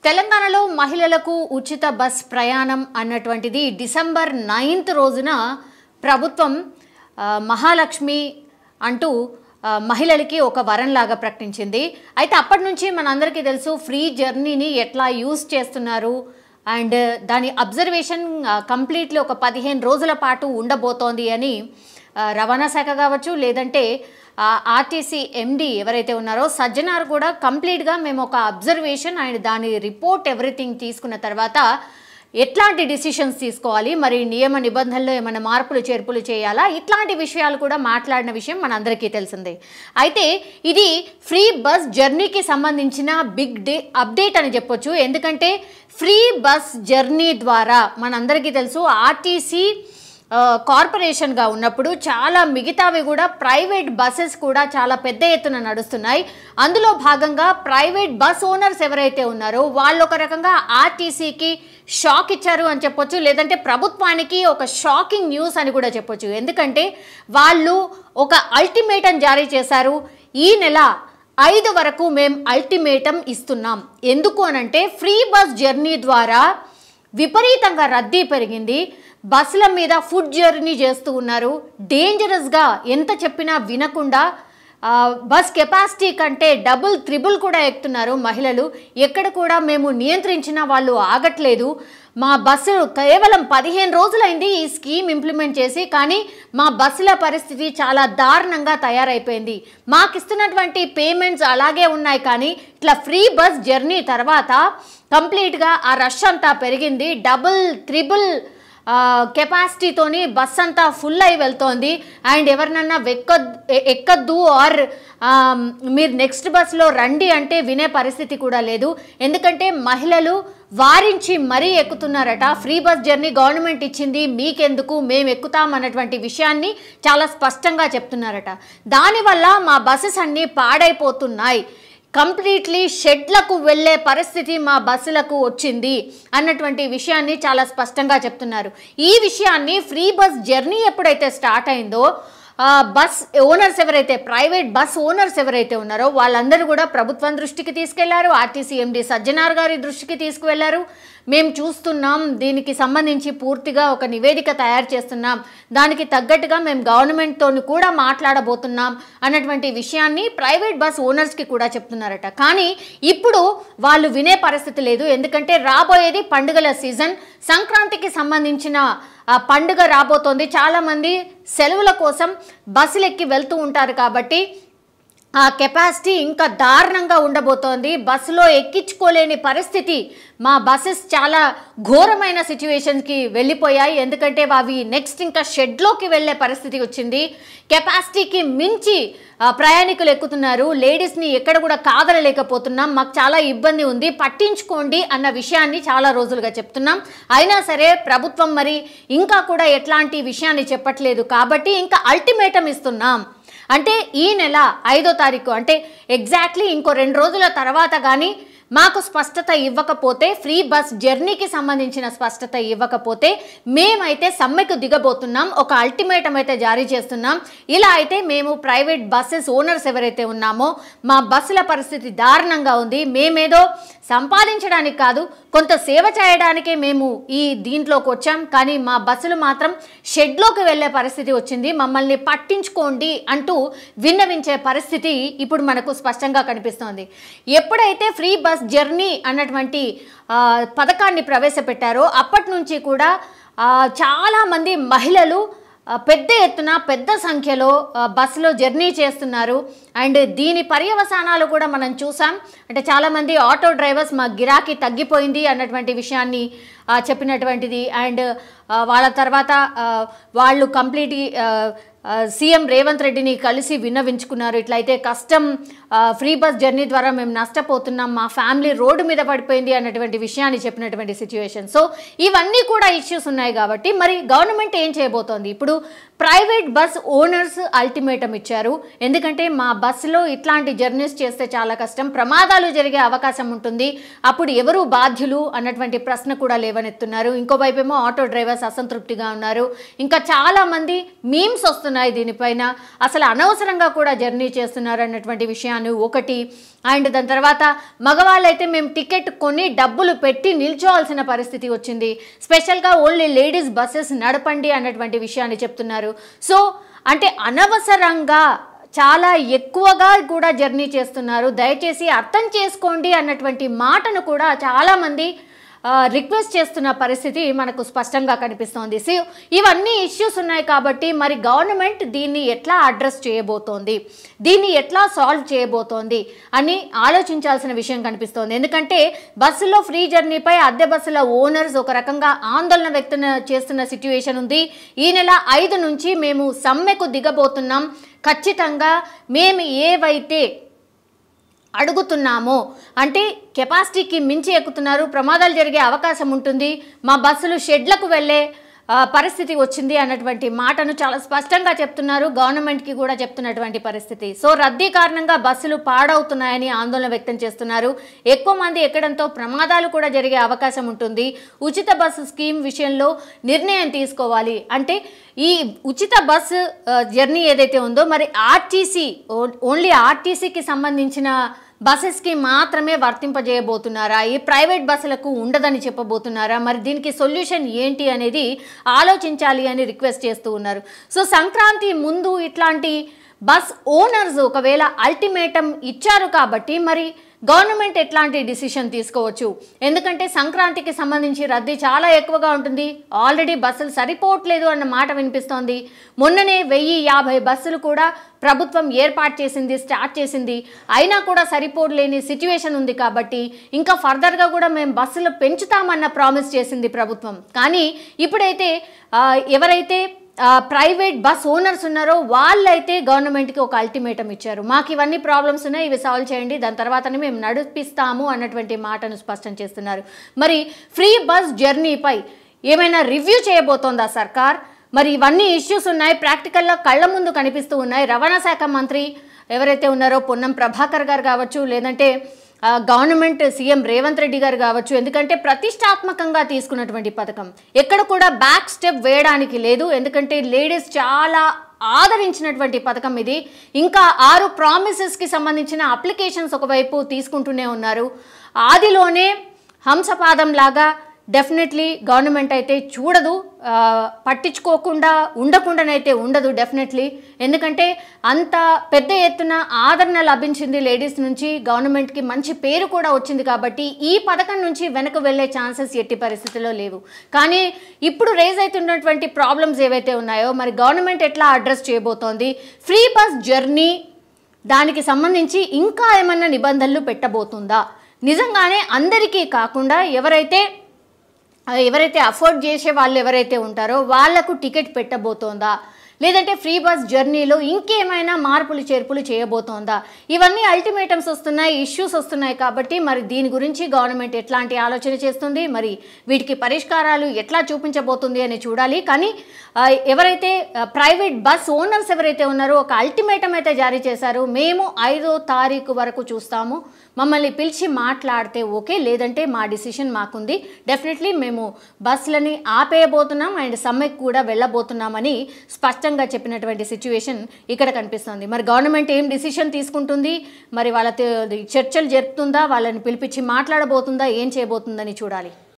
తెలంగాణలో మహిళలకు ఉచిత బస్ ప్రయాణం అన్నటువంటిది డిసెంబర్ 9th రోజున ప్రభుత్వం మహాలక్ష్మి అంటూ మహిళలకి ఒక వరంలాగా ప్రకటించింది. అయితే అప్పటి నుంచి మనందరికీ తెలుసు ఫ్రీ జర్నీని ఎట్లా యూజ్ చేస్తున్నారు అండ్ దాని అబ్జర్వేషన్ కంప్లీట్లీ ఒక 15 రోజుల పాటు ఉండబోతోంది అని రవాణా శాఖ కావచ్చు లేదంటే ఆర్టీసీ ఎండి ఎవరైతే ఉన్నారో సజ్జనార్ కూడా కంప్లీట్గా మేము ఒక అబ్జర్వేషన్ అండ్ దాని రిపోర్ట్ ఎవ్రీథింగ్ తీసుకున్న తర్వాత ఎట్లాంటి డిసిషన్స్ తీసుకోవాలి, మరి నియమ నిబంధనల్లో ఏమైనా మార్పులు చేర్పులు చేయాలా, ఇట్లాంటి విషయాలు కూడా మాట్లాడిన విషయం మనందరికీ తెలిసిందే. అయితే ఇది ఫ్రీ బస్ జర్నీకి సంబంధించిన బిగ్ అప్డేట్ అని చెప్పొచ్చు. ఎందుకంటే ఫ్రీ బస్ జర్నీ ద్వారా మనందరికీ తెలుసు ఆర్టీసీ కార్పొరేషన్గా ఉన్నప్పుడు చాలా మిగతావి కూడా ప్రైవేట్ బస్సెస్ కూడా చాలా పెద్ద ఎత్తున నడుస్తున్నాయి. అందులో భాగంగా ప్రైవేట్ బస్ ఓనర్స్ ఎవరైతే ఉన్నారో వాళ్ళు ఒక రకంగా ఆర్టీసీకి షాక్ ఇచ్చారు అని చెప్పొచ్చు, లేదంటే ప్రభుత్వానికి ఒక షాకింగ్ న్యూస్ అని కూడా చెప్పొచ్చు. ఎందుకంటే వాళ్ళు ఒక అల్టిమేటం జారీ చేశారు. ఈ నెల 5 వరకు మేము అల్టిమేటం ఇస్తున్నాం. ఎందుకు అనంటే ఫ్రీ బస్ జర్నీ ద్వారా విపరీతంగా రద్దీ పెరిగింది. బస్సుల మీద ఫుడ్ జర్నీ చేస్తూ ఉన్నారు. డేంజరస్గా ఎంత చెప్పినా వినకుండా బస్ కెపాసిటీ కంటే డబుల్ త్రిబుల్ కూడా ఎక్కుతున్నారు మహిళలు. ఎక్కడ కూడా మేము నియంత్రించిన వాళ్ళు ఆగట్లేదు. మా బస్సులు కేవలం 15 రోజులైంది ఈ స్కీమ్ ఇంప్లిమెంట్ చేసి, కానీ మా బస్సుల పరిస్థితి చాలా దారుణంగా తయారైపోయింది. మాకు ఇస్తున్నటువంటి పేమెంట్స్ అలాగే ఉన్నాయి, కానీ ఇట్లా ఫ్రీ బస్ జర్నీ తర్వాత కంప్లీట్గా ఆ రష్ అంతా పెరిగింది. డబుల్ త్రిబుల్ కెపాసిటీతోని బస్ అంతా ఫుల్ అయి వెళ్తోంది. అండ్ ఎవరినన్నా ఎక్కద్దు ఆర్ మీరు నెక్స్ట్ బస్లో రండి అంటే వినే పరిస్థితి కూడా లేదు. ఎందుకంటే మహిళలు వారించి మరీ ఎక్కుతున్నారట. ఫ్రీ బస్ జర్నీ గవర్నమెంట్ ఇచ్చింది, మీకెందుకు, మేము ఎక్కుతాం అన్నటువంటి విషయాన్ని చాలా స్పష్టంగా చెప్తున్నారట. దానివల్ల మా బస్సెస్ అన్నీ పాడైపోతున్నాయి, కంప్లీట్లీ షెడ్లకు వెళ్ళే పరిస్థితి మా బస్సులకు వచ్చింది అన్నటువంటి విషయాన్ని చాలా స్పష్టంగా చెప్తున్నారు. ఈ విషయాన్ని ఫ్రీ బస్ జర్నీ ఎప్పుడైతే స్టార్ట్ అయిందో బస్ ఓనర్స్ ఎవరైతే ప్రైవేట్ బస్ ఓనర్స్ ఎవరైతే ఉన్నారో వాళ్ళందరూ కూడా ప్రభుత్వం దృష్టికి తీసుకెళ్లారు. ఆర్టీసీ ఎండి సజ్జనార్ గారి దృష్టికి తీసుకువెళ్లారు. మేము చూస్తున్నాం, దీనికి సంబంధించి పూర్తిగా ఒక నివేదిక తయారు చేస్తున్నాం, దానికి తగ్గట్టుగా మేము గవర్నమెంట్తో కూడా మాట్లాడబోతున్నాం అన్నటువంటి విషయాన్ని ప్రైవేట్ బస్ ఓనర్స్కి కూడా చెప్తున్నారట. కానీ ఇప్పుడు వాళ్ళు వినే పరిస్థితి లేదు. ఎందుకంటే రాబోయేది పండుగల సీజన్, సంక్రాంతికి సంబంధించిన పండుగ రాబోతోంది. చాలామంది సెలవుల కోసం బస్సులు ఎక్కి వెళ్తూ ఉంటారు కాబట్టి ఆ కెపాసిటీ ఇంకా దారుణంగా ఉండబోతోంది. బస్సులో ఎక్కించుకోలేని పరిస్థితి. మా బస్సెస్ చాలా ఘోరమైన సిచ్యువేషన్కి వెళ్ళిపోయాయి. ఎందుకంటే అవి నెక్స్ట్ ఇంకా షెడ్లోకి వెళ్ళే పరిస్థితి వచ్చింది. కెపాసిటీకి మించి ప్రయాణికులు ఎక్కుతున్నారు. లేడీస్ని ఎక్కడ కూడా కాదలలేకపోతున్నాం, మాకు చాలా ఇబ్బంది ఉంది, పట్టించుకోండి అన్న విషయాన్ని చాలా రోజులుగా చెప్తున్నాం. అయినా సరే ప్రభుత్వం మరి ఇంకా కూడా ఎట్లాంటి విషయాన్ని చెప్పట్లేదు. కాబట్టి ఇంకా అల్టిమేటం ఇస్తున్నాం. అంటే ఈ నెల 5వ తారీఖు అంటే ఎగ్జాక్ట్లీ ఇంకో 2 రోజుల తర్వాత కానీ మాకు స్పష్టత ఇవ్వకపోతే, ఫ్రీ బస్ జర్నీకి సంబంధించిన స్పష్టత ఇవ్వకపోతే మేమైతే సమ్మెకు దిగబోతున్నాం, ఒక అల్టిమేటం అయితే జారీ చేస్తున్నాం. ఇలా అయితే మేము ప్రైవేట్ బస్సెస్ ఓనర్స్ ఎవరైతే ఉన్నామో మా బస్సుల పరిస్థితి దారుణంగా ఉంది, మేమేదో సంపాదించడానికి కాదు కొంత సేవ చేయడానికే మేము ఈ దీంట్లోకి వచ్చాం, కానీ మా బస్సులు మాత్రం షెడ్లోకి వెళ్ళే పరిస్థితి వచ్చింది, మమ్మల్ని పట్టించుకోండి అంటూ విన్నవించే పరిస్థితి ఇప్పుడు మనకు స్పష్టంగా కనిపిస్తోంది. ఎప్పుడైతే ఫ్రీ బస్ జర్నీ అన్నటువంటి పథకాన్ని ప్రవేశపెట్టారో అప్పటి నుంచి కూడా చాలామంది మహిళలు పెద్ద ఎత్తున పెద్ద సంఖ్యలో బస్సులో జర్నీ చేస్తున్నారు. అండ్ దీని పర్యవసానాలు కూడా మనం చూసాం. అంటే చాలామంది ఆటో డ్రైవర్స్ మా గిరాకీ తగ్గిపోయింది అన్నటువంటి విషయాన్ని చెప్పినటువంటిది. అండ్ వాళ్ళ తర్వాత వాళ్ళు కంప్లీట్ సీఎం రేవంత్ రెడ్డిని కలిసి విన్నవించుకున్నారు. ఇట్లయితే కష్టం, ఫ్రీ బస్ జర్నీ ద్వారా మేము నష్టపోతున్నాం, మా ఫ్యామిలీ రోడ్డు మీద పడిపోయింది అన్నటువంటి విషయాన్ని చెప్పినటువంటి సిచ్యువేషన్. సో ఇవన్నీ కూడా ఇష్యూస్ ఉన్నాయి. కాబట్టి మరి గవర్నమెంట్ ఏం చేయబోతోంది? ఇప్పుడు ప్రైవేట్ బస్ ఓనర్స్ అల్టిమేటం ఇచ్చారు. ఎందుకంటే మా బస్సులో ఇట్లాంటి జర్నీస్ చేస్తే చాలా కష్టం, ప్రమాదాలు జరిగే అవకాశం ఉంటుంది, అప్పుడు ఎవరు బాధ్యులు అన్నటువంటి ప్రశ్న కూడా లేవనెత్తున్నారు. ఇంకోవైపేమో ఆటో డ్రైవర్స్ అసంతృప్తిగా ఉన్నారు. ఇంకా చాలామంది మీమ్స్ వస్తున్నాయి వస్తున్నాయి దీనిపైన, అసలు అనవసరంగా కూడా జర్నీ చేస్తున్నారు అన్నటువంటి విషయాన్ని ఒకటి. అండ్ దాని తర్వాత మగవాళ్ళైతే మేము టికెట్ కొని డబ్బులు పెట్టి నిల్చోవాల్సిన పరిస్థితి వచ్చింది, స్పెషల్గా ఓన్లీ లేడీస్ బస్సెస్ నడపండి అన్నటువంటి విషయాన్ని చెప్తున్నారు. సో అంటే అనవసరంగా చాలా ఎక్కువగా కూడా జర్నీ చేస్తున్నారు, దయచేసి అర్థం చేసుకోండి అన్నటువంటి మాటను కూడా చాలామంది రిక్వెస్ట్ చేస్తున్న పరిస్థితి మనకు స్పష్టంగా కనిపిస్తోంది. సో ఇవన్నీ ఇష్యూస్ ఉన్నాయి కాబట్టి మరి గవర్నమెంట్ దీన్ని ఎట్లా అడ్రస్ చేయబోతోంది, దీన్ని ఎట్లా సాల్వ్ చేయబోతోంది అని ఆలోచించాల్సిన విషయం కనిపిస్తోంది. ఎందుకంటే బస్సులో ఫ్రీ జర్నీపై అద్దె బస్సుల ఓనర్స్ ఒక రకంగా ఆందోళన వ్యక్తం చేస్తున్న సిట్యుయేషన్ ఉంది. ఈ నెల 5 నుంచి మేము సమ్మెకు దిగబోతున్నాం, ఖచ్చితంగా మేము ఏవైతే అడుగుతున్నామో అంటే కెపాసిటీకి మించి ఎక్కుతున్నారు, ప్రమాదాలు జరిగే అవకాశం ఉంటుంది, మా బస్సులు షెడ్లకు వెళ్ళే పరిస్థితి వచ్చింది అన్నటువంటి మాటను చాలా స్పష్టంగా చెప్తున్నారు, గవర్నమెంట్కి కూడా చెప్తున్నటువంటి పరిస్థితి. సో రద్దీ కారణంగా బస్సులు పాడవుతున్నాయని ఆందోళన వ్యక్తం చేస్తున్నారు. ఎక్కువ మంది ఎక్కడంతో ప్రమాదాలు కూడా జరిగే అవకాశం ఉంటుంది. ఉచిత బస్సు స్కీమ్ విషయంలో నిర్ణయం తీసుకోవాలి. అంటే ఈ ఉచిత బస్సు జర్నీ ఏదైతే ఉందో మరి ఓన్లీ ఆర్టీసీకి సంబంధించిన బస్సెస్కి మాత్రమే వర్తింపజేయబోతున్నారా, ఈ ప్రైవేట్ బస్సులకు ఉండదని చెప్పబోతున్నారా, మరి దీనికి సొల్యూషన్ ఏంటి అనేది ఆలోచించాలి అని రిక్వెస్ట్ చేస్తూ ఉన్నారు. సో సంక్రాంతి ముందు ఇట్లాంటి బస్ ఓనర్స్ ఒకవేళ అల్టిమేటం ఇచ్చారు కాబట్టి మరి గవర్నమెంట్ ఎట్లాంటి డిసిషన్ తీసుకోవచ్చు, ఎందుకంటే సంక్రాంతికి సంబంధించి రద్దీ చాలా ఎక్కువగా ఉంటుంది, ఆల్రెడీ బస్సులు సరిపోవట్లేదు అన్న మాట వినిపిస్తోంది. మొన్ననే 1050 బస్సులు కూడా ప్రభుత్వం ఏర్పాటు చేసింది, స్టార్ట్ చేసింది, అయినా కూడా సరిపోలేని సిచ్యువేషన్ ఉంది. కాబట్టి ఇంకా ఫర్దర్గా కూడా మేము బస్సులు పెంచుతామన్న ప్రామిస్ చేసింది ప్రభుత్వం. కానీ ఇప్పుడైతే ఎవరైతే ప్రైవేట్ బస్ ఓనర్స్ ఉన్నారో వాళ్ళైతే గవర్నమెంట్కి ఒక అల్టిమేటం ఇచ్చారు, మాకు ఇవన్నీ ప్రాబ్లమ్స్ ఉన్నాయి, ఇవి సాల్వ్ చేయండి, దాని తర్వాతనే మేము నడిపిస్తాము అన్నటువంటి మాటను స్పష్టం చేస్తున్నారు. మరి ఫ్రీ బస్ జర్నీపై ఏమైనా రివ్యూ చేయబోతోందా సర్కార్? మరి ఇవన్నీ ఇష్యూస్ ఉన్నాయి, ప్రాక్టికల్గా కళ్ళ ముందు కనిపిస్తూ ఉన్నాయి. రవాణా శాఖ మంత్రి ఎవరైతే ఉన్నారో పొన్నం ప్రభాకర్ గారు కావచ్చు, లేదంటే గవర్నమెంట్ సీఎం రేవంత్ రెడ్డి గారు కావచ్చు, ఎందుకంటే ప్రతిష్టాత్మకంగా తీసుకున్నటువంటి పథకం, ఎక్కడ కూడా బ్యాక్ స్టెప్ వేయడానికి లేదు. ఎందుకంటే లేడీస్ చాలా ఆదరించినటువంటి పథకం ఇది. ఇంకా 6 ప్రామిసెస్కి సంబంధించిన అప్లికేషన్స్ ఒకవైపు తీసుకుంటూనే ఉన్నారు. ఆదిలోనే హంసపాదం లాగా డెఫినెట్లీ గవర్నమెంట్ అయితే చూడదు, పట్టించుకోకుండా ఉండకుండానైతే ఉండదు డెఫినెట్లీ. ఎందుకంటే అంత పెద్ద ఎత్తున ఆదరణ లభించింది లేడీస్ నుంచి, గవర్నమెంట్కి మంచి పేరు కూడా వచ్చింది. కాబట్టి ఈ పథకం నుంచి వెనక్కి వెళ్ళే ఛాన్సెస్ ఎట్టి పరిస్థితుల్లో లేవు. కానీ ఇప్పుడు రేజ్ అవుతున్నటువంటి ప్రాబ్లమ్స్ ఏవైతే ఉన్నాయో మరి గవర్నమెంట్ ఎట్లా అడ్రస్ చేయబోతోంది, ఫ్రీ బస్ జర్నీ దానికి సంబంధించి ఇంకా ఏమన్నా నిబంధనలు పెట్టబోతుందా, నిజంగానే అందరికీ కాకుండా ఎవరైతే అఫోర్డ్ చేసే వాళ్ళు ఎవరైతే ఉంటారో వాళ్లకు టికెట్ పెట్టబోతోందా, లేదంటే ఫ్రీ బస్ జర్నీలో ఇంకేమైనా మార్పులు చేర్పులు చేయబోతోందా, ఇవన్నీ అల్టిమేటమ్స్ వస్తున్నాయి, ఇష్యూస్ వస్తున్నాయి. కాబట్టి మరి దీని గురించి గవర్నమెంట్ ఎట్లాంటి ఆలోచన చేస్తుంది, మరి వీటికి పరిష్కారాలు ఎట్లా చూపించబోతుంది అని చూడాలి. కానీ ఎవరైతే ప్రైవేట్ బస్ ఓనర్స్ ఎవరైతే ఉన్నారో ఒక అల్టిమేటం అయితే జారీ చేశారు, మేము 5వ తారీఖు వరకు చూస్తాము, మమ్మల్ని పిలిచి మాట్లాడితే ఓకే, లేదంటే మా డిసిషన్ మాకుంది, డెఫినెట్లీ మేము బస్సులని ఆపేయబోతున్నాం అండ్ సమ్మెకు కూడా వెళ్ళబోతున్నామని స్పష్టంగా చెప్పినటువంటి సిచ్యువేషన్ ఇక్కడ కనిపిస్తుంది. మరి గవర్నమెంట్ ఏం డిసిషన్ తీసుకుంటుంది, మరి వాళ్ళ చర్చలు జరుపుతుందా, వాళ్ళని పిలిపించి మాట్లాడబోతుందా, ఏం చేయబోతుందని చూడాలి.